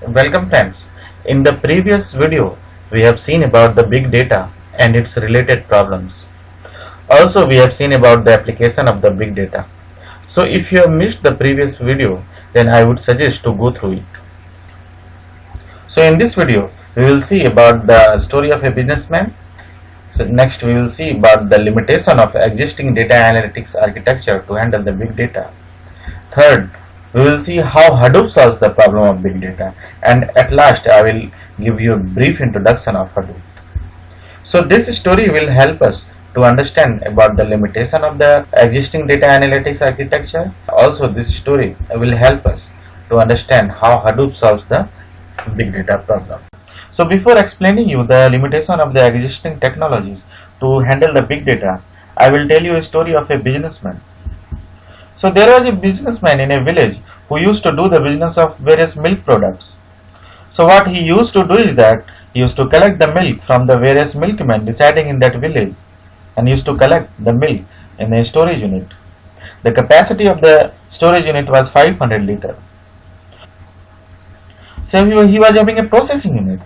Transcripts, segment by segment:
Welcome friends. In the previous video, we have seen about the big data and its related problems. Also, we have seen about the application of the big data. So if you have missed the previous video, then I would suggest to go through it. So in this video, we will see about the story of a businessman. So next we will see about the limitation of existing data analytics architecture to handle the big data. Third, we will see how Hadoop solves the problem of big data, and at last I will give you a brief introduction of Hadoop. So this story will help us to understand about the limitation of the existing data analytics architecture. Also this story will help us to understand how Hadoop solves the big data problem. So before explaining you the limitation of the existing technologies to handle the big data, I will tell you a story of a businessman. So there was a businessman in a village who used to do the business of various milk products. So what he used to do is that he used to collect the milk from the various milkmen residing in that village and used to collect the milk in a storage unit. The capacity of the storage unit was 500 liters. So he was having a processing unit.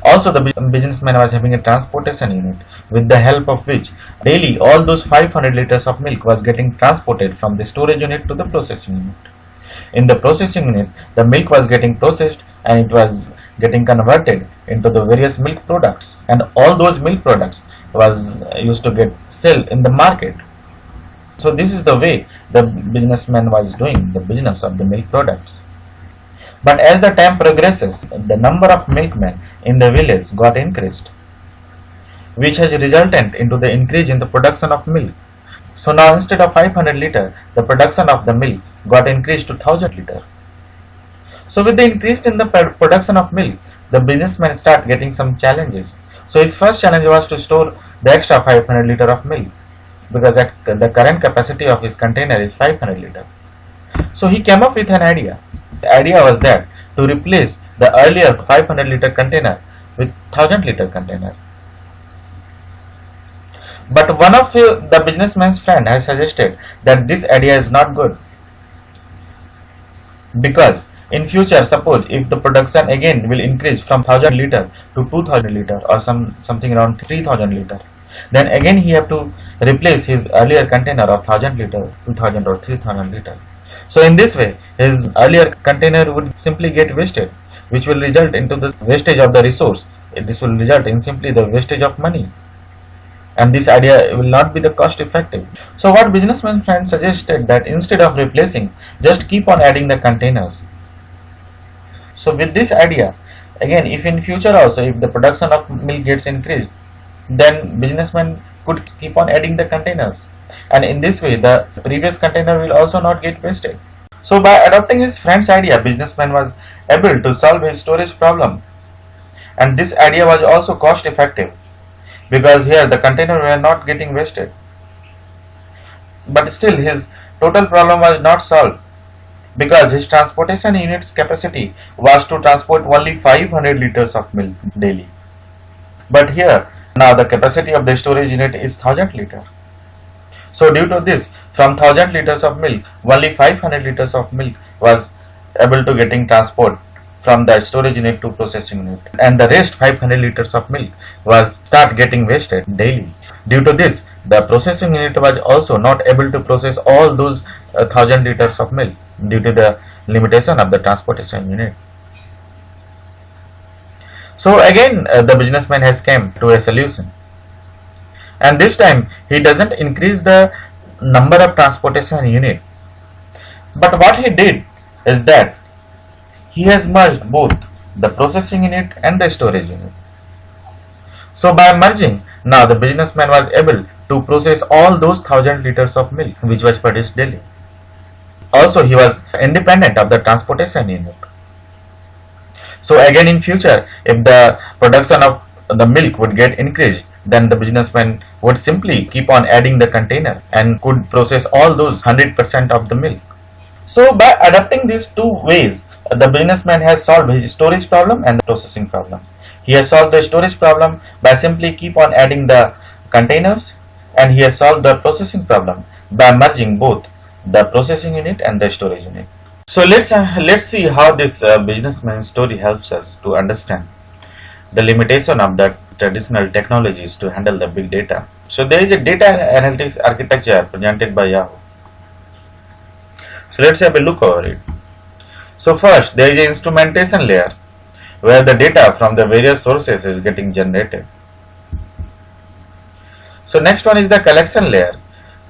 Also the businessman was having a transportation unit, with the help of which daily all those 500 liters of milk was getting transported from the storage unit to the processing unit. In the processing unit, the milk was getting processed and it was getting converted into the various milk products, and all those milk products was used to get sold in the market. So this is the way the businessman was doing the business of the milk products. But as the time progresses, the number of milkmen in the village got increased, which has resulted into the increase in the production of milk. So now instead of 500 liters, the production of the milk got increased to 1000 liters. So with the increase in the production of milk, the businessman start getting some challenges. So his first challenge was to store the extra 500 liters of milk, because the current capacity of his container is 500 liters. So he came up with an idea. The idea was that to replace the earlier 500 liter container with 1000 liter container. But one of the businessman's friend has suggested that this idea is not good, because in future, suppose if the production again will increase from 1000 liter to 2000 liter or something around 3000 liter, then again he have to replace his earlier container of 1000 liter, 2000 or 3000 liter. So in this way, his earlier container would simply get wasted, which will result into the wastage of the resource. This will result in simply the wastage of money, and this idea will not be the cost effective. So what businessman friend suggested that instead of replacing, just keep on adding the containers. So with this idea, again, if in future also if the production of milk gets increased, then businessman could keep on adding the containers, and in this way the previous container will also not get wasted. So by adopting his friend's idea, businessman was able to solve his storage problem, and this idea was also cost effective, because here the container were not getting wasted. But still his total problem was not solved, because his transportation unit's capacity was to transport only 500 liters of milk daily. But here now the capacity of the storage unit is 1000 liters. So due to this, from 1000 liters of milk, only 500 liters of milk was able to getting transport from the storage unit to processing unit, and the rest 500 liters of milk was start getting wasted daily. Due to this, the processing unit was also not able to process all those 1000 liters of milk due to the limitation of the transportation unit. So again the businessman has came to a solution, and this time he doesn't increase the number of transportation unit, but what he did is that he has merged both the processing unit and the storage unit. So by merging, now the businessman was able to process all those 1000 liters of milk which was produced daily. Also he was independent of the transportation unit. So again in future, if the production of the milk would get increased, then the businessman would simply keep on adding the container and could process all those 100% of the milk. So by adapting these two ways, the businessman has solved his storage problem and the processing problem. He has solved the storage problem by simply keep on adding the containers, and he has solved the processing problem by merging both the processing unit and the storage unit. So let's see how this businessman story helps us to understand the limitation of the traditional technologies to handle the big data. So there is a data analytics architecture presented by Yahoo. So let's have a look over it. So first there is an instrumentation layer where the data from the various sources is getting generated. So next one is the collection layer,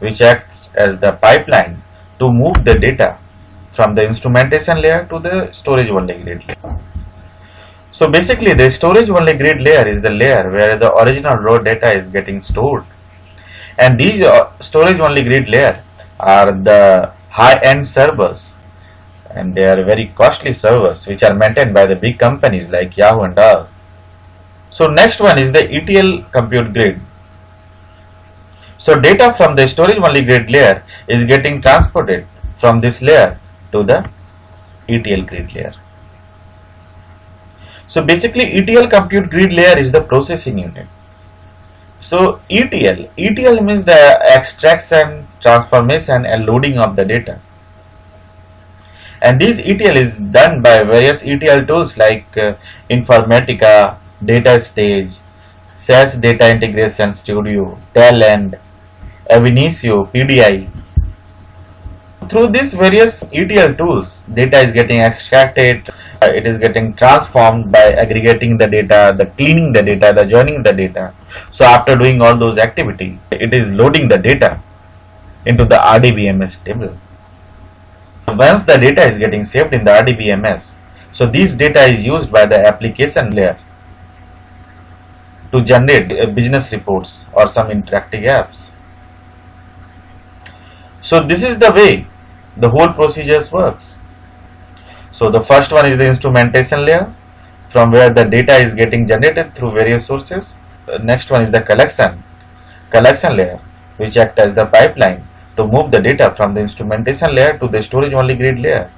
which acts as the pipeline to move the data from the instrumentation layer to the storage only grid layer. So basically the storage only grid layer is the layer where the original raw data is getting stored, and these storage only grid layer are the high-end servers, and they are very costly servers which are maintained by the big companies like Yahoo and all. So next one is the ETL compute grid. So data from the storage only grid layer is getting transported from this layer to the ETL grid layer. So basically ETL compute grid layer is the processing unit. So ETL means the extraction, transformation and loading of the data. And this ETL is done by various ETL tools like Informatica, Data Stage, SAS Data Integration Studio, Talend, Avinisio, PDI. Through these various ETL tools, data is getting extracted, it is getting transformed by aggregating the data, the cleaning the data, the joining the data. So after doing all those activities, it is loading the data into the RDBMS table. Once the data is getting saved in the RDBMS, so this data is used by the application layer to generate business reports or some interactive apps. So this is the way the whole procedures works. So the first one is the instrumentation layer, from where the data is getting generated through various sources. Next one is the collection layer, which acts as the pipeline to move the data from the instrumentation layer to the storage only grid layer.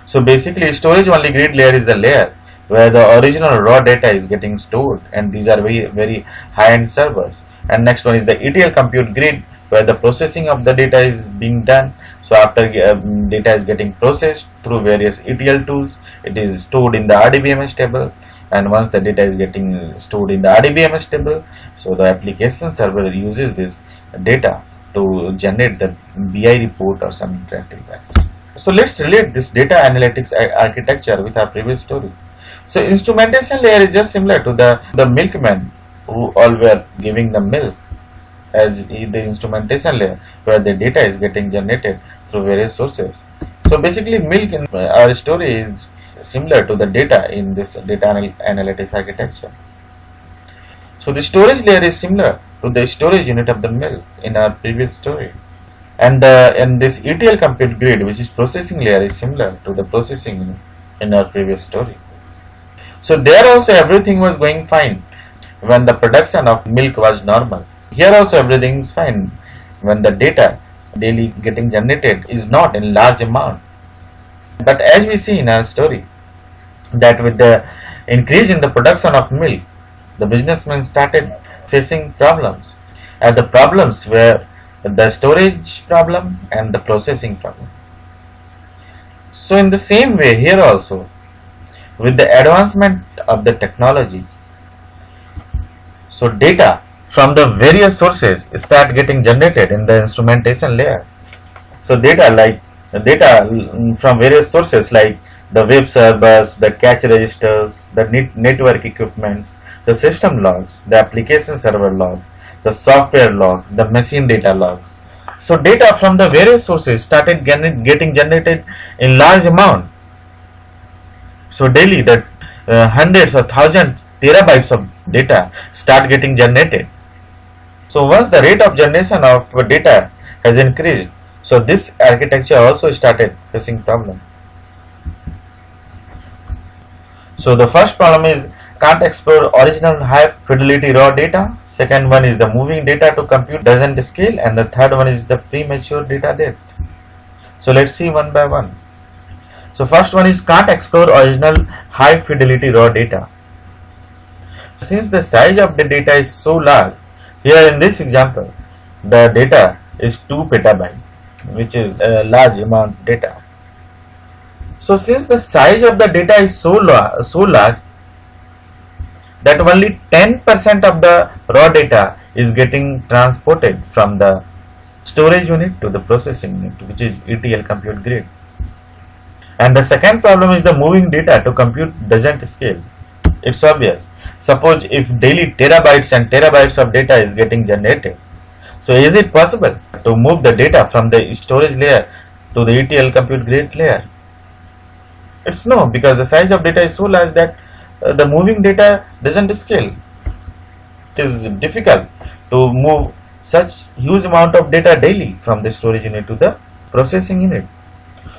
So basically storage only grid layer is the layer where the original raw data is getting stored, and these are very high-end servers. And next one is the ETL compute grid, where the processing of the data is being done. So after data is getting processed through various ETL tools, it is stored in the RDBMS table, and once the data is getting stored in the RDBMS table, so the application server uses this data to generate the BI report or some interactive apps. So let's relate this data analytics architecture with our previous story. So instrumentation layer is just similar to the milkman who all were giving the milk, as the instrumentation layer where the data is getting generated through various sources. So basically milk in our story is similar to the data in this data analytics architecture. So the storage layer is similar to the storage unit of the milk in our previous story, and this ETL compute grid, which is processing layer, is similar to the processing unit in our previous story. So there also everything was going fine when the production of milk was normal. Here also everything is fine when the data daily getting generated is not in large amount. But as we see in our story, that with the increase in the production of milk, the businessmen started facing problems, and the problems were the storage problem and the processing problem. So in the same way here also, with the advancement of the technologies, so data from the various sources start getting generated in the instrumentation layer. So data from various sources like the web servers, the cache registers, the network equipments, the system logs, the application server log, the software log, the machine data log. So data from the various sources started getting generated in large amount. So daily that hundreds or thousands terabytes of data start getting generated. So once the rate of generation of data has increased, so this architecture also started facing problem. So the first problem is can't explore original high fidelity raw data. Second one is the moving data to compute doesn't scale, and the third one is the premature data depth. So let's see one by one. So first one is can't explore original high fidelity raw data. Since the size of the data is so large, here in this example, the data is 2 petabyte, which is a large amount of data. So since the size of the data is so large that only 10% of the raw data is getting transported from the storage unit to the processing unit, which is ETL compute grade. And the second problem is the moving data to compute doesn't scale. It's obvious. Suppose if daily terabytes and terabytes of data is getting generated, so is it possible to move the data from the storage layer to the ETL compute grade layer? It's no, because the size of data is so large that the moving data doesn't scale. It is difficult to move such huge amount of data daily from the storage unit to the processing unit.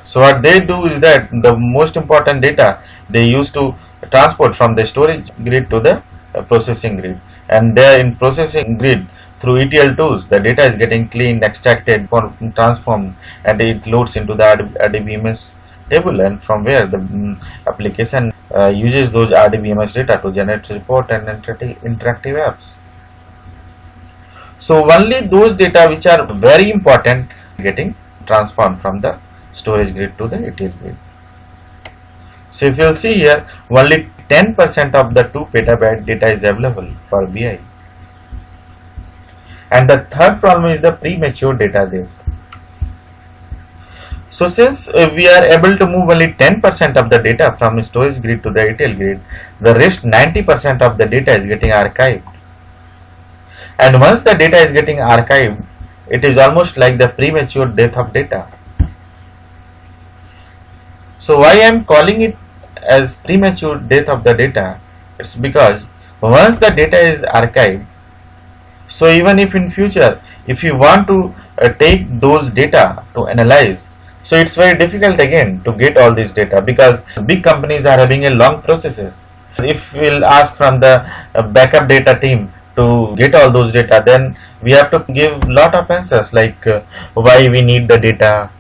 So what they do is that the most important data they used to transport from the storage grid to the processing grid, and there in processing grid through ETL tools the data is getting cleaned, extracted, transformed, and it loads into the RDBMS table, and from where the application uses those RDBMS data to generate report and interactive apps. So only those data which are very important getting transformed from the storage grid to the ETL grid. So if you will see here, only 10% of the 2 petabyte data is available for BI. And the third problem is the premature data depth. So since we are able to move only 10% of the data from storage grid to the ETL grid, the rest 90% of the data is getting archived. And once the data is getting archived, it is almost like the premature death of data. So why I am calling it as premature death of the data? It's because once the data is archived, so even if in future if you want to take those data to analyze, so it's very difficult again to get all this data, because big companies are having a long processes. If we'll ask from the backup data team to get all those data, then we have to give lot of answers like why we need the data.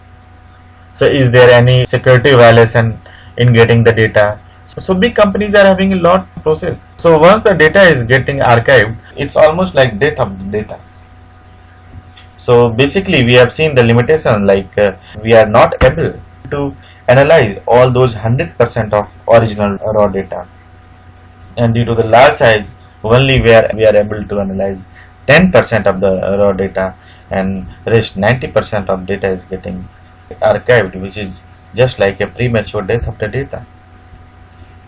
So is there any security violation in getting the data? So big companies are having a lot of process. So once the data is getting archived, it's almost like death of the data. So basically we have seen the limitation, like we are not able to analyze all those 100% of original raw data, and due to the large size only we are able to analyze 10% of the raw data, and rest 90% of data is getting archived, which is just like a premature death of the data.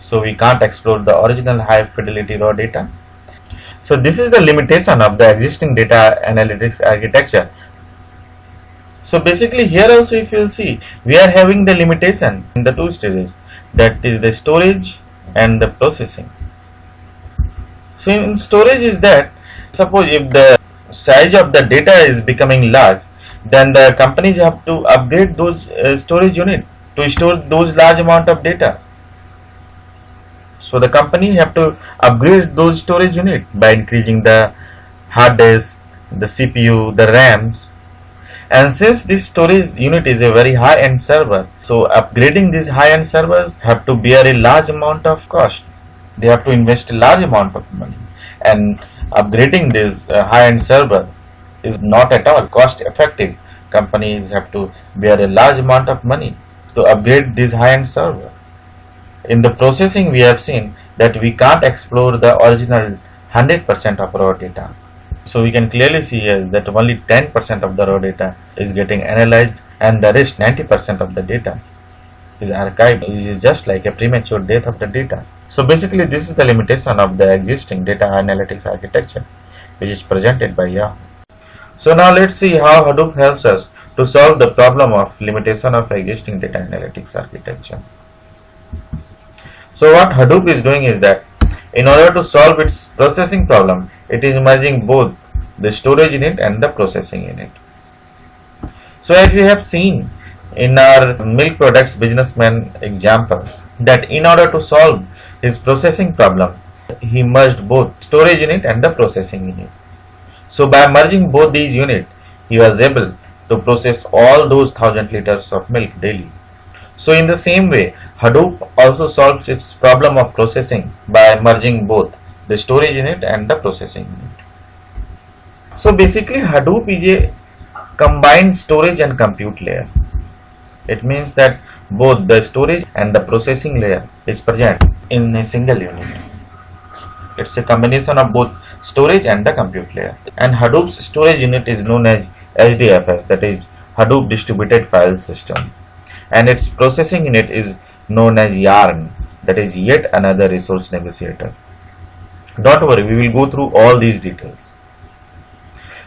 So we can't explore the original high fidelity raw data. So this is the limitation of the existing data analytics architecture. So basically here also if you will see, we are having the limitation in the two stages, that is the storage and the processing. So in storage is that, suppose if the size of the data is becoming large, then the companies have to upgrade those storage unit to store those large amount of data. So the company have to upgrade those storage unit by increasing the hard disk, the CPU, the RAMs. And since this storage unit is a very high-end server, so upgrading these high-end servers have to bear a large amount of cost. They have to invest a large amount of money, and upgrading this high-end server is not at all cost effective. Companies have to bear a large amount of money to upgrade this high-end server. In the processing we have seen that we can't explore the original 100% of raw data. So we can clearly see here that only 10% of the raw data is getting analyzed, and the rest 90% of the data is archived. It is just like a premature death of the data. So basically this is the limitation of the existing data analytics architecture, which is presented by Yahoo. So now let's see how Hadoop helps us to solve the problem of limitation of existing data analytics architecture. So what Hadoop is doing is that in order to solve its processing problem, it is merging both the storage unit and the processing unit. So as we have seen in our milk products businessman example, that in order to solve his processing problem, he merged both storage unit and the processing unit. So by merging both these units, he was able to process all those 1000 liters of milk daily. So in the same way, Hadoop also solves its problem of processing by merging both the storage unit and the processing unit. So basically Hadoop is a combined storage and compute layer. It means that both the storage and the processing layer is present in a single unit. It's a combination of both storage and the compute layer. And Hadoop's storage unit is known as HDFS, that is Hadoop Distributed File System. And its processing unit is known as YARN, that is yet another resource negotiator. Don't worry, we will go through all these details.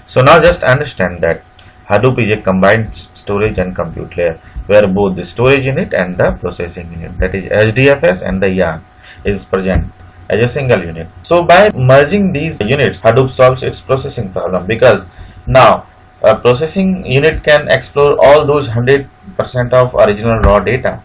So now just understand that Hadoop is a combined storage and compute layer where both the storage unit and the processing unit, that is HDFS and the YARN, is present as a single unit. So by merging these units, Hadoop solves its processing problem, because now a processing unit can explore all those 100% of original raw data.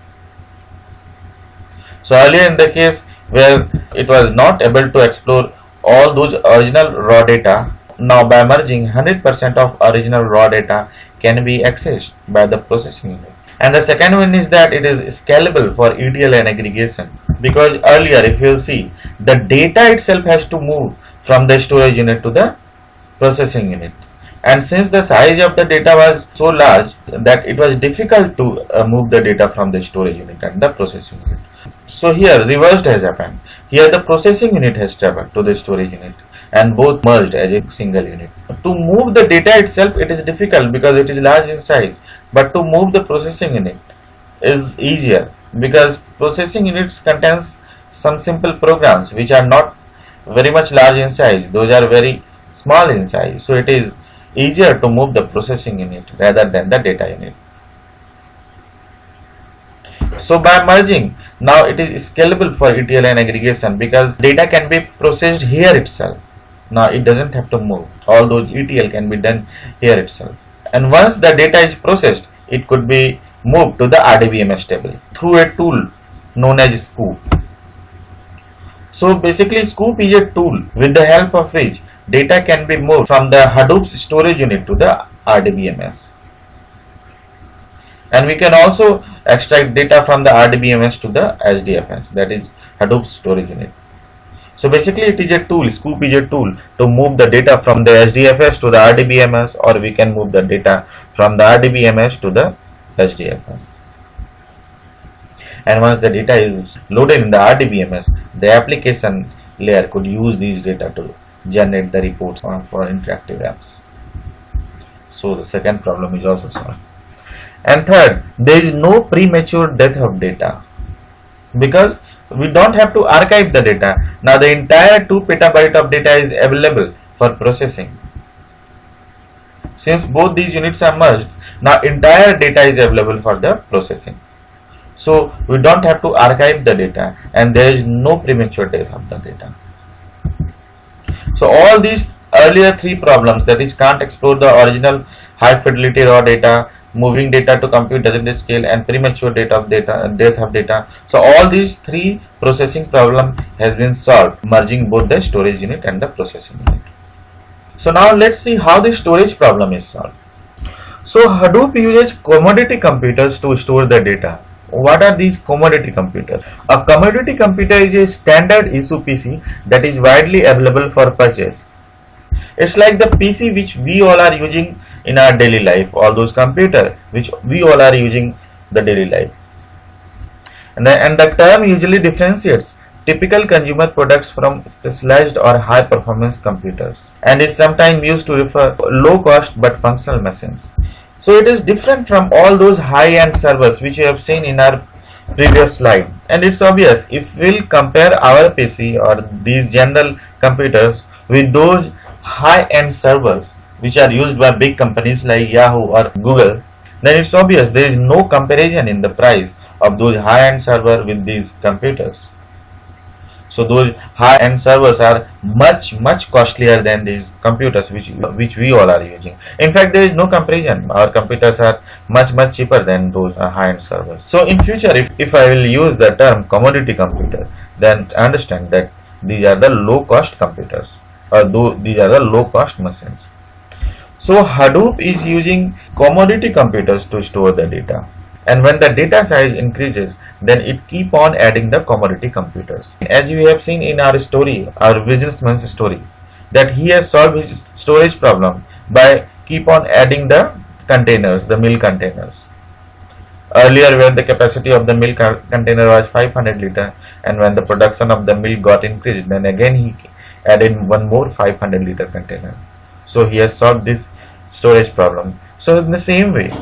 So earlier in the case where it was not able to explore all those original raw data, now by merging 100% of original raw data can be accessed by the processing unit. And the second one is that it is scalable for ETL and aggregation, because earlier if you will see, the data itself has to move from the storage unit to the processing unit, and since the size of the data was so large that it was difficult to move the data from the storage unit and the processing unit. So here reversed has happened. Here the processing unit has traveled to the storage unit and both merged as a single unit. To move the data itself, it is difficult because it is large in size, but to move the processing unit is easier, because processing units contains some simple programs which are not very much large in size, those are very small in size, so it is easier to move the processing unit rather than the data unit. So by merging, now it is scalable for ETL and aggregation, because data can be processed here itself. Now it doesn't have to move, all those ETL can be done here itself, and once the data is processed, it could be moved to the RDBMS table through a tool known as Scoop. So basically Scoop is a tool with the help of which data can be moved from the Hadoop's storage unit to the RDBMS. And we can also extract data from the RDBMS to the HDFS, that is Hadoop's storage unit. So basically it is a tool, Scoop is a tool to move the data from the HDFS to the RDBMS, or we can move the data from the RDBMS to the HDFS. And once the data is loaded in the RDBMS, the application layer could use these data to generate the reports for interactive apps. So the second problem is also solved. And third, there is no premature death of data, because we don't have to archive the data. Now the entire 2 petabyte of data is available for processing. Since both these units are merged, now entire data is available for the processing. So we don't have to archive the data, and there is no premature death of the data. So all these earlier 3 problems, that is can't explore the original high fidelity raw data, moving data to compute doesn't scale, and premature death of data. So all these 3 processing problem has been solved merging both the storage unit and the processing unit. So now let's see how the storage problem is solved. So Hadoop uses commodity computers to store the data. What are these commodity computers? A commodity computer is a standard issue PC that is widely available for purchase. It's like the PC which we all are using in our daily life, all those computers which we all are using the daily life. And the term usually differentiates typical consumer products from specialized or high performance computers, and is sometimes used to refer low cost but functional machines. So it is different from all those high-end servers which you have seen in our previous slide. And it's obvious, if we'll compare our PC or these general computers with those high-end servers which are used by big companies like Yahoo or Google, then it's obvious there is no comparison in the price of those high-end servers with these computers. So those high-end servers are much costlier than these computers which we all are using. In fact, there is no comparison. Our computers are much cheaper than those high-end servers. So in future, if I will use the term commodity computer, then understand that these are the low-cost computers, or these are the low-cost machines. So Hadoop is using commodity computers to store the data. And when the data size increases, then it keep on adding the commodity computers. As you have seen in our story, our businessman's story, that he has solved his storage problem by keep on adding the containers, the mill containers. Earlier, where the capacity of the milk container was 500 liter, and when the production of the milk got increased, then again he added one more 500 liter container. So he has solved this storage problem. So in the same way,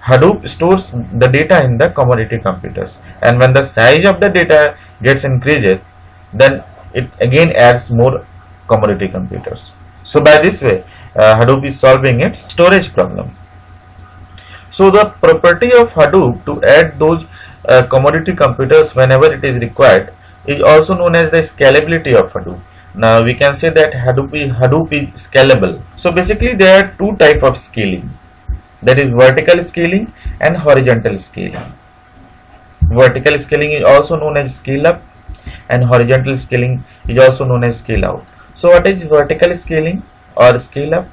Hadoop stores the data in the commodity computers, and when the size of the data gets increased, then it again adds more commodity computers. So by this way, Hadoop is solving its storage problem. So the property of Hadoop to add those commodity computers whenever it is required is also known as the scalability of Hadoop. Now we can say that Hadoop is scalable. So basically there are two types of scaling, that is vertical scaling and horizontal scaling. Vertical scaling is also known as scale up, and horizontal scaling is also known as scale out. So what is vertical scaling or scale up?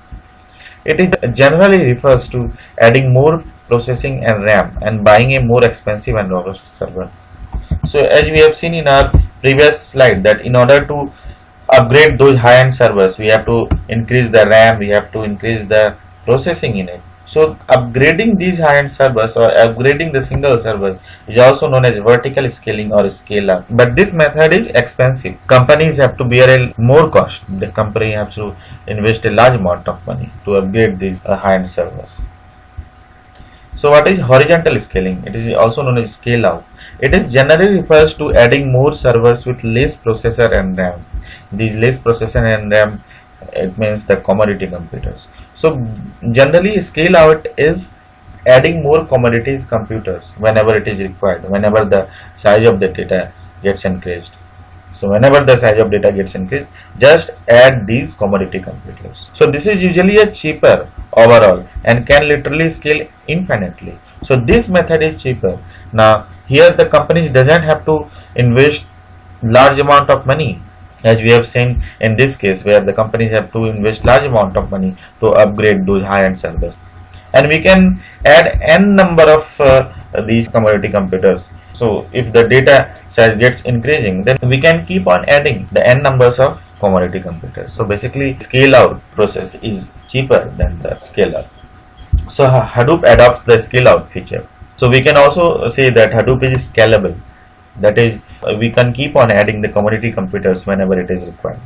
It is generally refers to adding more processing and RAM and buying a more expensive and robust server. So as we have seen in our previous slide, that in order to upgrade those high-end servers, we have to increase the RAM, we have to increase the processing in it. So upgrading these high-end servers or upgrading the single server is also known as vertical scaling or scale up. But this method is expensive. Companies have to bear a more cost. The company has to invest a large amount of money to upgrade these high-end servers. So what is horizontal scaling? It is also known as scale out. It is generally refers to adding more servers with less processor and RAM. These less processor and RAM, it means the commodity computers. So generally scale out is adding more commodities computers whenever it is required, whenever the size of the data gets increased. So whenever the size of data gets increased, just add these commodity computers. So this is usually a cheaper overall and can literally scale infinitely. So this method is cheaper. Now here the companies doesn't have to invest large amount of money, as we have seen in this case, where the companies have to invest large amount of money to upgrade those high-end servers. And we can add n number of these commodity computers. So if the data size gets increasing, then we can keep on adding the n numbers of commodity computers. So basically scale out process is cheaper than the scale up. So Hadoop adopts the scale out feature. So we can also say that Hadoop is scalable. That is, we can keep on adding the commodity computers whenever it is required.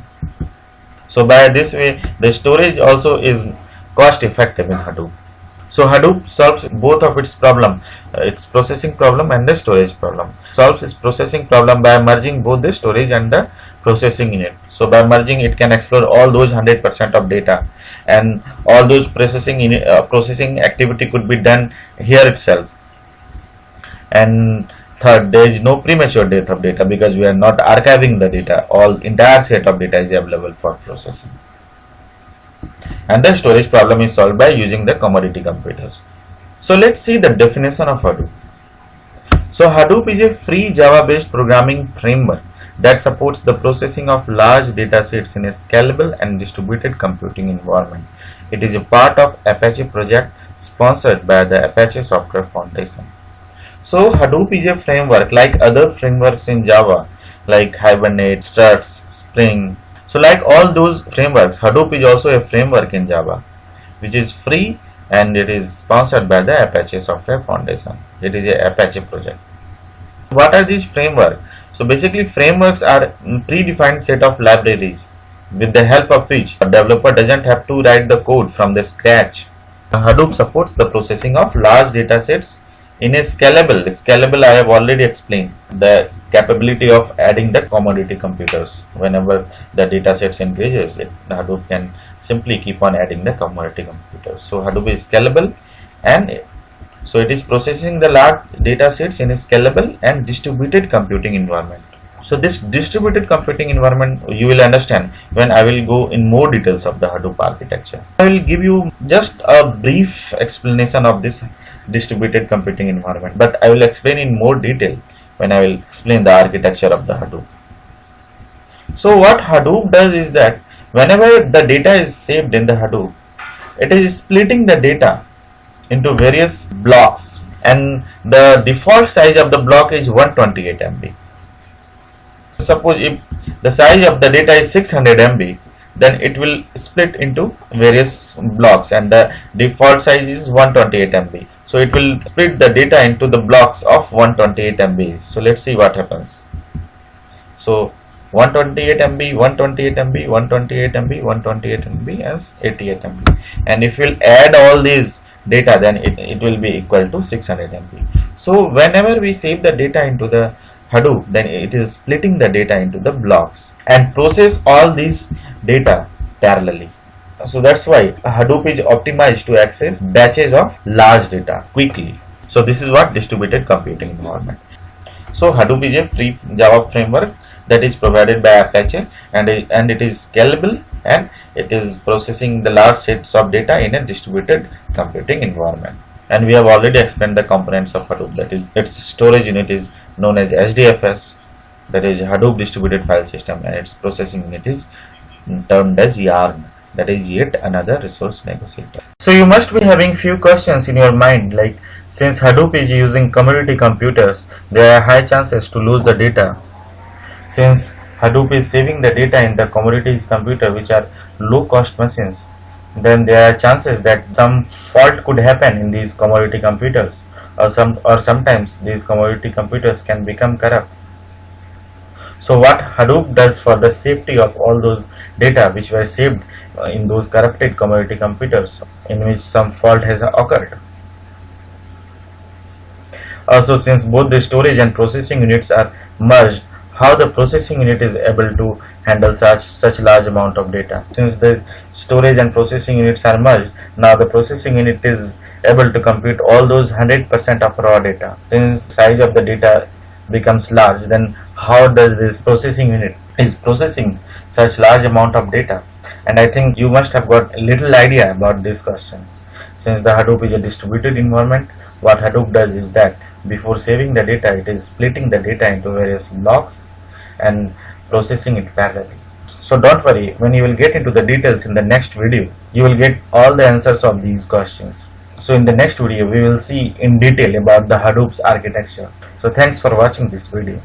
So by this way, the storage also is cost effective in Hadoop. So Hadoop solves both of its problem, its processing problem and the storage problem. Solves its processing problem by merging both the storage and the processing in it. So by merging, it can explore all those 100% of data, and all those processing activity could be done here itself. And third, there is no premature death of data because we are not archiving the data. All entire set of data is available for processing. And the storage problem is solved by using the commodity computers. So let's see the definition of Hadoop. So Hadoop is a free Java-based programming framework that supports the processing of large data sets in a scalable and distributed computing environment. It is a part of Apache project sponsored by the Apache Software Foundation. So Hadoop is a framework like other frameworks in Java, like Hibernate, Struts, Spring. So like all those frameworks, Hadoop is also a framework in Java, which is free, and it is sponsored by the Apache Software Foundation. It is a Apache project. What are these frameworks? So basically frameworks are predefined set of libraries with the help of which a developer doesn't have to write the code from the scratch. Hadoop supports the processing of large data sets in a scalable. I have already explained the capability of adding the commodity computers. Whenever the data sets increases, Hadoop can simply keep on adding the commodity computers. So Hadoop is scalable, and so it is processing the large data sets in a scalable and distributed computing environment. So this distributed computing environment you will understand when I will go in more details of the Hadoop architecture. I will give you just a brief explanation of this distributed computing environment, but I will explain in more detail when I will explain the architecture of the Hadoop. So what Hadoop does is that whenever the data is saved in the Hadoop, it is splitting the data into various blocks, and the default size of the block is 128 MB. Suppose if the size of the data is 600 MB, then it will split into various blocks, and the default size is 128 MB. So it will split the data into the blocks of 128 MB. So let's see what happens. So 128 MB, 128 MB, 128 MB, 128 MB as 88 MB. And if we'll add all these data, then it will be equal to 600 MB. So whenever we save the data into the Hadoop, then it is splitting the data into the blocks and process all these data parallelly. So that's why Hadoop is optimized to access batches of large data quickly. So this is what distributed computing environment. So Hadoop is a free Java framework that is provided by Apache, and it is scalable, and it is processing the large sets of data in a distributed computing environment. And we have already explained the components of Hadoop. That is, its storage unit is known as HDFS, that is Hadoop Distributed File System, and its processing unit is termed as YARN, that is yet another resource negotiator. So you must be having few questions in your mind, like, since Hadoop is using commodity computers, there are high chances to lose the data. Since Hadoop is saving the data in the commodities computer, which are low cost machines, then there are chances that some fault could happen in these commodity computers, or sometimes these commodity computers can become corrupt. So what Hadoop does for the safety of all those data which were saved in those corrupted commodity computers in which some fault has occurred. Also, since both the storage and processing units are merged, how the processing unit is able to handle such large amount of data. Since the storage and processing units are merged, now the processing unit is able to compute all those 100% of raw data. Since the size of the data becomes large, then how does this processing unit is processing such large amount of data? And I think you must have got a little idea about this question. Since the Hadoop is a distributed environment, what Hadoop does is that before saving the data, it is splitting the data into various blocks and processing it parallelly. So don't worry, when you will get into the details in the next video, you will get all the answers of these questions. So in the next video, we will see in detail about the Hadoop's architecture. So thanks for watching this video.